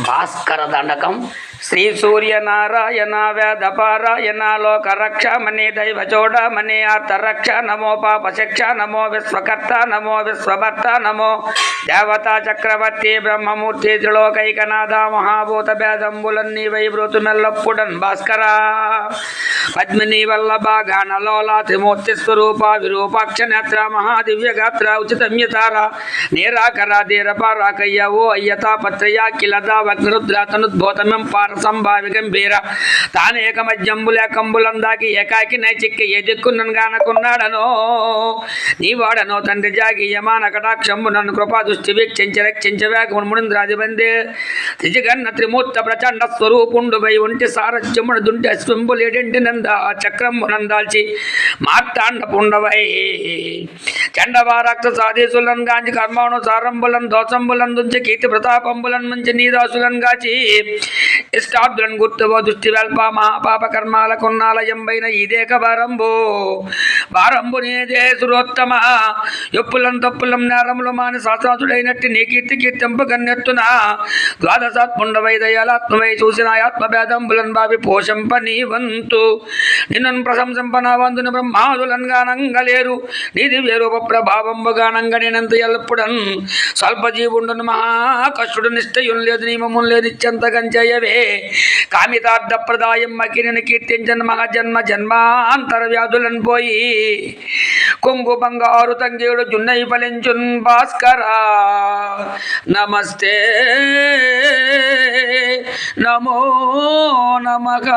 భాస్కర దండకం శ్రీ సూర్యనారాయణ వేదపారాయణ లోకరక్షమణి దైవచోడమణి ఆర్తరక్ష నమో పాపశిక్ష నమో విశ్వకర్త నమో విశ్వభర్త నమో దేవతా చక్రవర్తి బ్రహ్మమూర్తి త్రిలోకైకనాథ మహాభూత భేదంబులన్నీ వైవృతుమెల్లప్పుడన్ భాస్కర పద్మిని వల్లభ గానలోల త్రిమూర్తి స్వరూప విరూపాక్ష నేత్ర మహాదివ్య గాత్ర ఉచితమ్యతార నీరాకర ధీరపారాకయ్య ఓ అయ్యతా పత్రయ కిలద వగ్నరుద్ర తనుద్భూతమం పారసంభావి గంభీర తానేకమజ్జంబులేకంబులందాకి ఏకాకి నైచిక్కి ఏ దిక్కున్నను గానకున్నాడనో నీవాడనో తండ్రి జాగీయమాన కటాక్షంబు నన్ను కృపా దృష్టి వీక్షించి రక్షించవేక మునింద్రాదిబందే త్రిజగన్న త్రిమూర్త ప్రచండ స్వరూపుండు వై ఒంటి సారథ్యమును దుంటి అశ్వంబులేడింటి నంద చక్రమునందాల్చి మార్తాండ పుండవై చండవారాక్ష సాధీసులను గాంచి కర్మను సారంబులను దోషంబులను దుంచి కీర్తి ప్రతాపంబులను మంచి నీదాసులను గాచి ఇష్టార్థులను గుర్తువో దృష్టి వెల్ప మహాపాప కర్మాలకున్నాలయంబైన ఇదేక వారంబు నీదే సురోత్తమ ఎప్పులం తప్పులం నేరములు మాని శాస్త్రాతుడైనట్టు నీ కీర్తి కీర్తింపు కన్నెత్తున ద్వాదశాత్ముండవై దయాలాత్మవై చూసిన ఆత్మభేదంబులను భావి పోషంప నీ వంతు నిన్ను ప్రశంసింపన వంతుని బ్రహ్మాదులను గానంగలేరు నీ దివ్య రూప ప్రభావంబు గానంగనేనంత ఎల్లప్పుడన్ స్వల్పజీవుండును మహాకష్టుడు నిశ్చయం లేదు నియమము లేదు ఇచ్చంత గంచయవే కామితార్థ ప్రదాయం మకిని కీర్తించను మహాజన్మ జన్మాంతర వ్యాధులను పోయి కొంగు బంగారు తంగేడు జున్నై ఫలించున్ భాస్కర నమస్తే నమో నమః.